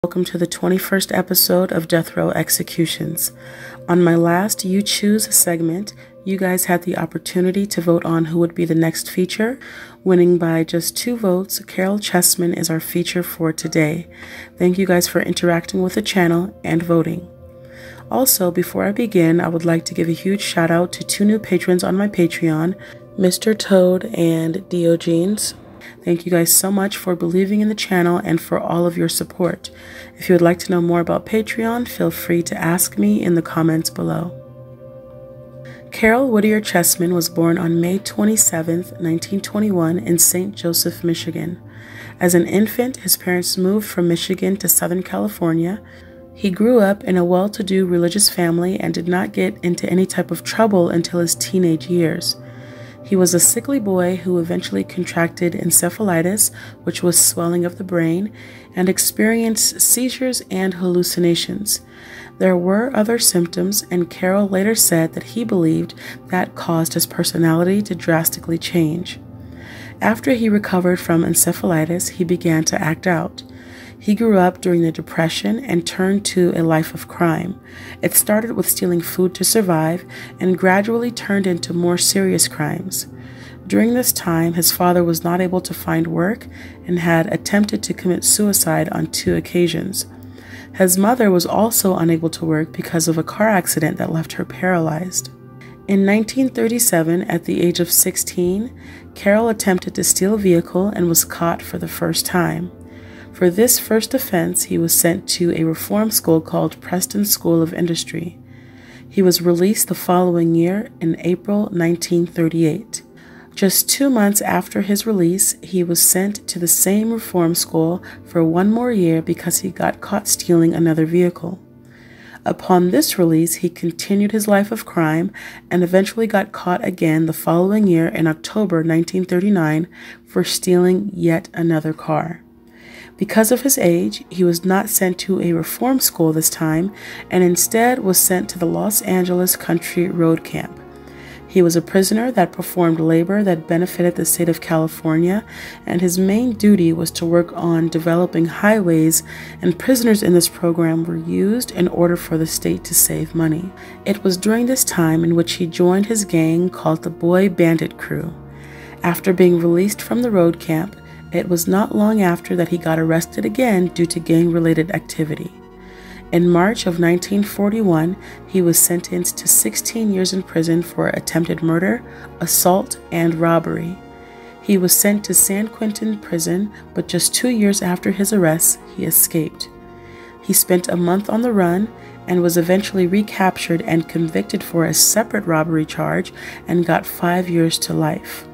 Welcome to the 21st episode of Death Row Executions. On my last You Choose segment, you guys had the opportunity to vote on who would be the next feature. Winning by just 2 votes, Caryl Chessman is our feature for today. Thank you guys for interacting with the channel and voting. Also, before I begin, I would like to give a huge shout out to 2 new patrons on my Patreon, Mr. Toad and Diogenes. Thank you guys so much for believing in the channel and for all of your support. If you would like to know more about Patreon, feel free to ask me in the comments below. Caryl Whittier Chessman was born on May 27, 1921 in St. Joseph, Michigan. As an infant, his parents moved from Michigan to Southern California. He grew up in a well-to-do religious family and did not get into any type of trouble until his teenage years. He was a sickly boy who eventually contracted encephalitis, which was swelling of the brain, and experienced seizures and hallucinations. There were other symptoms, and Caryl later said that he believed that caused his personality to drastically change. After he recovered from encephalitis, he began to act out. He grew up during the Depression and turned to a life of crime. It started with stealing food to survive and gradually turned into more serious crimes. During this time, his father was not able to find work and had attempted to commit suicide on 2 occasions. His mother was also unable to work because of a car accident that left her paralyzed. In 1937, at the age of 16, Caryl attempted to steal a vehicle and was caught for the first time. For this first offense, he was sent to a reform school called Preston School of Industry. He was released the following year in April 1938. Just 2 months after his release, he was sent to the same reform school for 1 more year because he got caught stealing another vehicle. Upon this release, he continued his life of crime and eventually got caught again the following year in October 1939 for stealing yet another car. Because of his age, he was not sent to a reform school this time and instead was sent to the Los Angeles Country Road Camp. He was a prisoner that performed labor that benefited the state of California, and his main duty was to work on developing highways, and prisoners in this program were used in order for the state to save money. It was during this time in which he joined his gang called the Light Bandit crew. After being released from the road camp, it was not long after that he got arrested again due to gang-related activity. In March of 1941, he was sentenced to 16 years in prison for attempted murder, assault, and robbery. He was sent to San Quentin prison, but just 2 years after his arrest, he escaped. He spent a month on the run and was eventually recaptured and convicted for a separate robbery charge and got 5 years to life.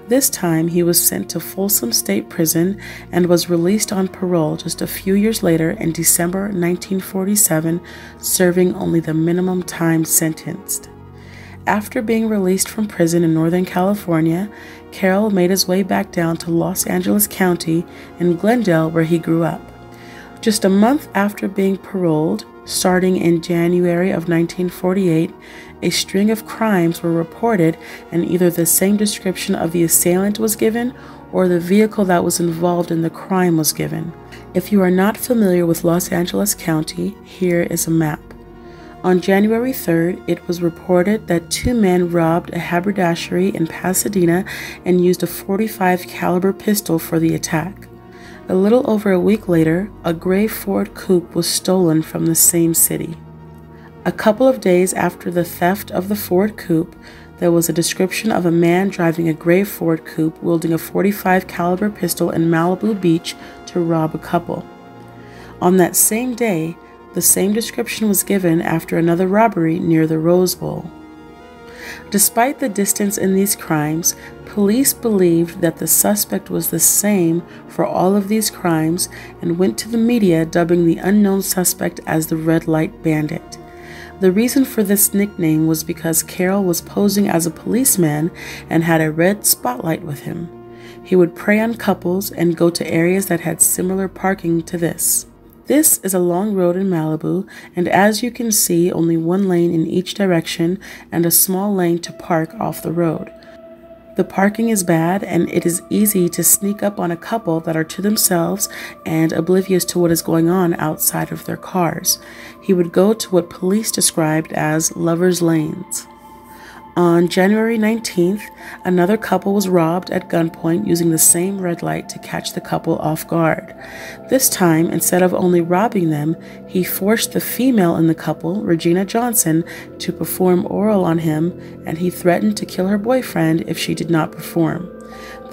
This time, he was sent to Folsom State Prison and was released on parole just a few years later in December 1947, serving only the minimum time sentenced. After being released from prison in Northern California, Caryl made his way back down to Los Angeles County in Glendale, where he grew up. Just a month after being paroled, starting in January of 1948, a string of crimes were reported, and either the same description of the assailant was given or the vehicle that was involved in the crime was given. If you are not familiar with Los Angeles County, here is a map. On January 3rd, it was reported that 2 men robbed a haberdashery in Pasadena and used a .45 caliber pistol for the attack. A little over a week later, a gray Ford coupe was stolen from the same city. A couple of days after the theft of the Ford coupe, there was a description of a man driving a gray Ford coupe wielding a .45 caliber pistol in Malibu Beach to rob a couple. On that same day, the same description was given after another robbery near the Rose Bowl. Despite the distance in these crimes, police believed that the suspect was the same for all of these crimes and went to the media dubbing the unknown suspect as the Light Bandit. The reason for this nickname was because Caryl was posing as a policeman and had a red spotlight with him. He would prey on couples and go to areas that had similar parking to this. This is a long road in Malibu, and as you can see, only 1 lane in each direction and a small lane to park off the road. The parking is bad, and it is easy to sneak up on a couple that are to themselves and oblivious to what is going on outside of their cars. He would go to what police described as lovers' lanes. On January 19th, another couple was robbed at gunpoint using the same red light to catch the couple off guard. This time, instead of only robbing them, he forced the female in the couple, Regina Johnson, to perform oral on him, and he threatened to kill her boyfriend if she did not perform.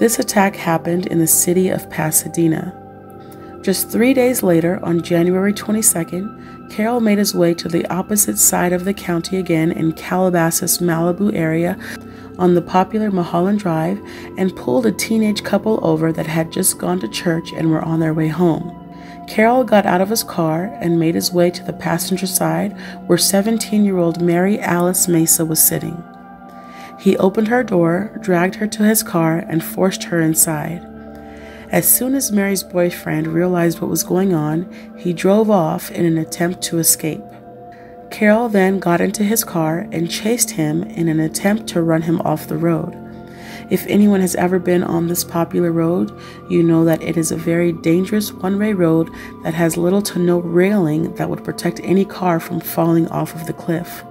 This attack happened in the city of Pasadena. Just 3 days later, on January 22nd, Caryl made his way to the opposite side of the county again in Calabasas, Malibu area on the popular Mulholland Drive and pulled a teenage couple over that had just gone to church and were on their way home. Caryl got out of his car and made his way to the passenger side where 17-year-old Mary Alice Mesa was sitting. He opened her door, dragged her to his car, and forced her inside. As soon as Mary's boyfriend realized what was going on, he drove off in an attempt to escape. Caryl then got into his car and chased him in an attempt to run him off the road. If anyone has ever been on this popular road, you know that it is a very dangerous one-way road that has little to no railing that would protect any car from falling off of the cliff.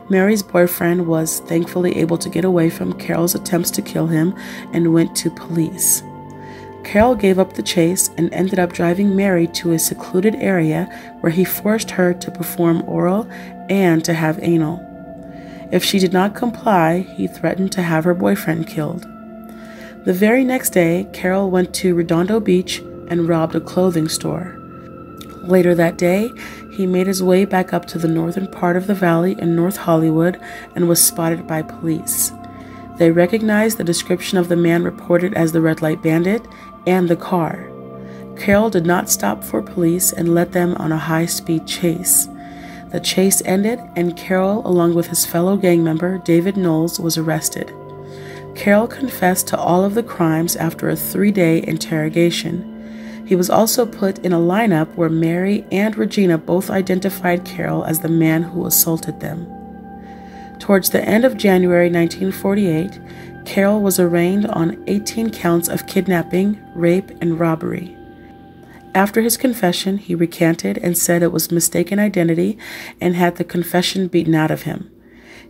Mary's boyfriend was thankfully able to get away from Caryl's attempts to kill him and went to police. Caryl gave up the chase and ended up driving Mary to a secluded area where he forced her to perform oral and to have anal. If she did not comply, he threatened to have her boyfriend killed. The very next day, Caryl went to Redondo Beach and robbed a clothing store. Later that day, he made his way back up to the northern part of the valley in North Hollywood and was spotted by police. They recognized the description of the man reported as the Light Bandit and the car. Caryl did not stop for police and led them on a high-speed chase. The chase ended, and Caryl, along with his fellow gang member David Knowles, was arrested. Caryl confessed to all of the crimes after a 3-day interrogation. He was also put in a lineup where Mary and Regina both identified Caryl as the man who assaulted them. Towards the end of January 1948, Caryl was arraigned on 18 counts of kidnapping, rape, and robbery. After his confession, he recanted and said it was mistaken identity and had the confession beaten out of him.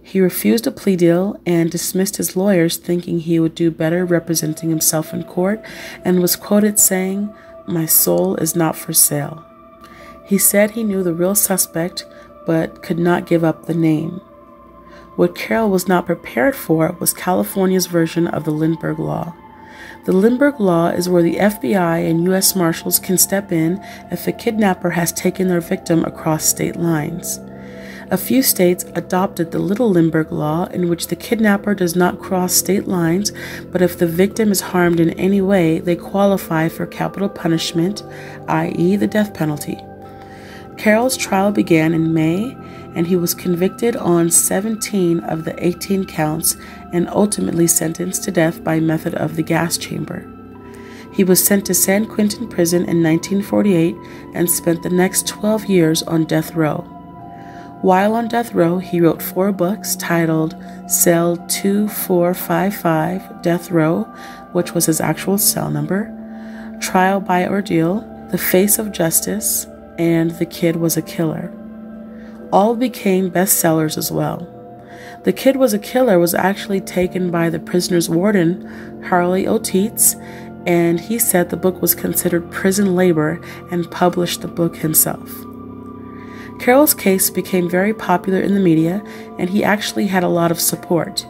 He refused a plea deal and dismissed his lawyers, thinking he would do better representing himself in court, and was quoted saying, "My soul is not for sale." He said he knew the real suspect, but could not give up the name. What Caryl was not prepared for was California's version of the Lindbergh Law. The Lindbergh Law is where the FBI and U.S. Marshals can step in if a kidnapper has taken their victim across state lines. A few states adopted the Little Lindbergh Law, in which the kidnapper does not cross state lines, but if the victim is harmed in any way, they qualify for capital punishment, i.e. the death penalty. Caryl's trial began in May, and he was convicted on 17 of the 18 counts and ultimately sentenced to death by method of the gas chamber. He was sent to San Quentin prison in 1948 and spent the next 12 years on death row. While on death row, he wrote 4 books titled Cell 2455 Death Row, which was his actual cell number, Trial by Ordeal, The Face of Justice, and The Kid Was a Killer. All became bestsellers as well. The Kid Was a Killer was actually taken by the prisoner's warden, Harley Oteets, and he said the book was considered prison labor and published the book himself. Caryl's case became very popular in the media, and he actually had a lot of support.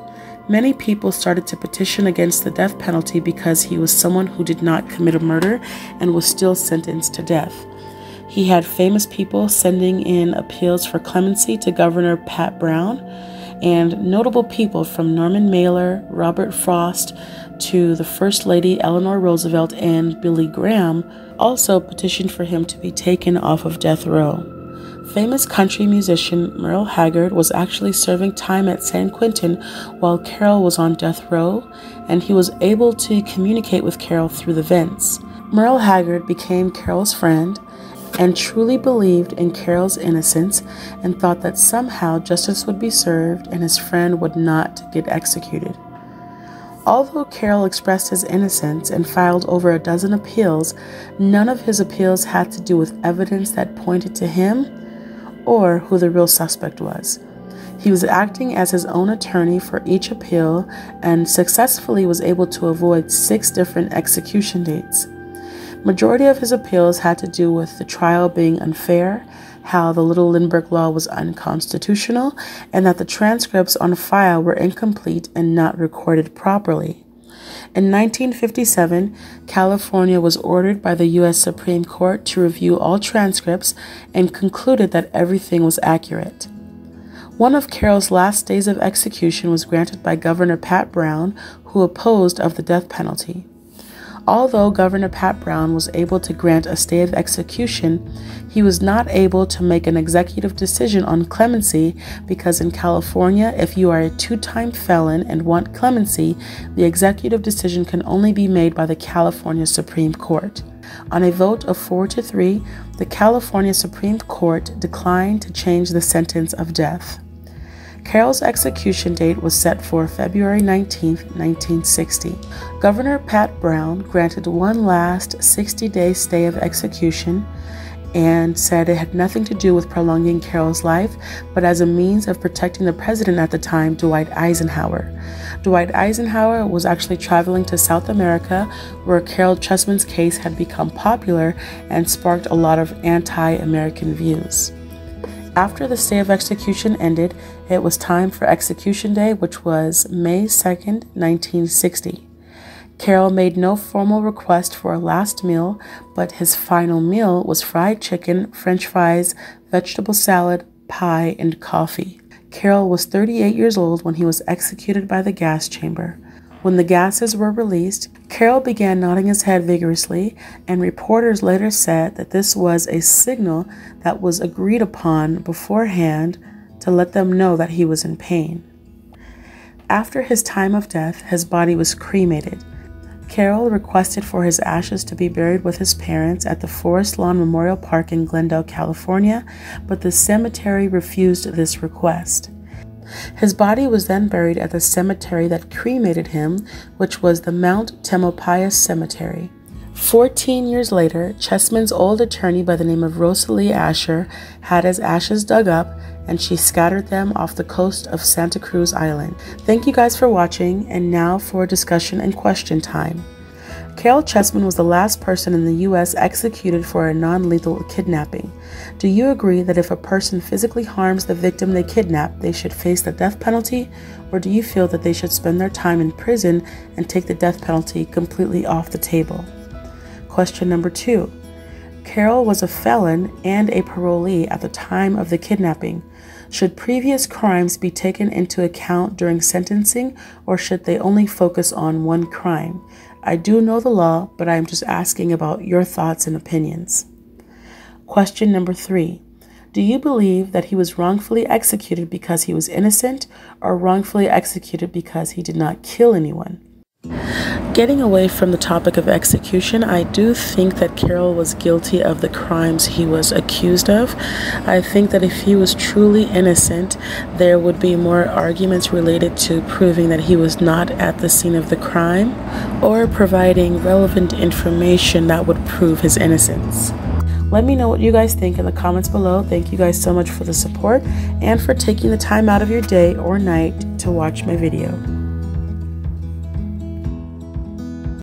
Many people started to petition against the death penalty because he was someone who did not commit a murder and was still sentenced to death. He had famous people sending in appeals for clemency to Governor Pat Brown, and notable people from Norman Mailer, Robert Frost, to the First Lady Eleanor Roosevelt and Billy Graham also petitioned for him to be taken off of death row. Famous country musician Merle Haggard was actually serving time at San Quentin while Caryl was on death row, and he was able to communicate with Caryl through the vents. Merle Haggard became Caryl's friend and truly believed in Caryl's innocence and thought that somehow justice would be served and his friend would not get executed. Although Caryl expressed his innocence and filed over a dozen appeals, none of his appeals had to do with evidence that pointed to him or who the real suspect was. He was acting as his own attorney for each appeal and successfully was able to avoid 6 different execution dates. Majority of his appeals had to do with the trial being unfair, how the Little Lindbergh Law was unconstitutional, and that the transcripts on file were incomplete and not recorded properly. In 1957, California was ordered by the U.S. Supreme Court to review all transcripts and concluded that everything was accurate. One of Caryl's last days of execution was granted by Governor Pat Brown, who opposed of the death penalty. Although Governor Pat Brown was able to grant a stay of execution, he was not able to make an executive decision on clemency because in California, if you are a 2-time felon and want clemency, the executive decision can only be made by the California Supreme Court. On a vote of 4-3, the California Supreme Court declined to change the sentence of death. Caryl's execution date was set for February 19, 1960. Governor Pat Brown granted one last 60-day stay of execution and said it had nothing to do with prolonging Caryl's life, but as a means of protecting the president at the time, Dwight Eisenhower. Dwight Eisenhower was actually traveling to South America, where Caryl Chessman's case had become popular and sparked a lot of anti-American views. After the stay of execution ended, it was time for execution day, which was May 2nd, 1960. Caryl made no formal request for a last meal, but his final meal was fried chicken, French fries, vegetable salad, pie, and coffee. Caryl was 38 years old when he was executed by the gas chamber. When the gases were released, Caryl began nodding his head vigorously, and reporters later said that this was a signal that was agreed upon beforehand to let them know that he was in pain. After his time of death, his body was cremated. Caryl requested for his ashes to be buried with his parents at the Forest Lawn Memorial Park in Glendale, California, but the cemetery refused this request. His body was then buried at the cemetery that cremated him, which was the Mount Tamalpais Cemetery. 14 years later, Chessman's old attorney by the name of Rosalie Asher had his ashes dug up, and she scattered them off the coast of Santa Cruz Island. Thank you guys for watching, and now for discussion and question time. Caryl Chessman was the last person in the U.S. executed for a non-lethal kidnapping. Do you agree that if a person physically harms the victim they kidnap, they should face the death penalty, or do you feel that they should spend their time in prison and take the death penalty completely off the table? Question number 2. Caryl was a felon and a parolee at the time of the kidnapping. Should previous crimes be taken into account during sentencing, or should they only focus on one crime? I do know the law, but I am just asking about your thoughts and opinions. Question number 3. Do you believe that he was wrongfully executed because he was innocent, or wrongfully executed because he did not kill anyone? Getting away from the topic of execution, I do think that Caryl was guilty of the crimes he was accused of. I think that if he was truly innocent, there would be more arguments related to proving that he was not at the scene of the crime, or providing relevant information that would prove his innocence. Let me know what you guys think in the comments below. Thank you guys so much for the support and for taking the time out of your day or night to watch my video.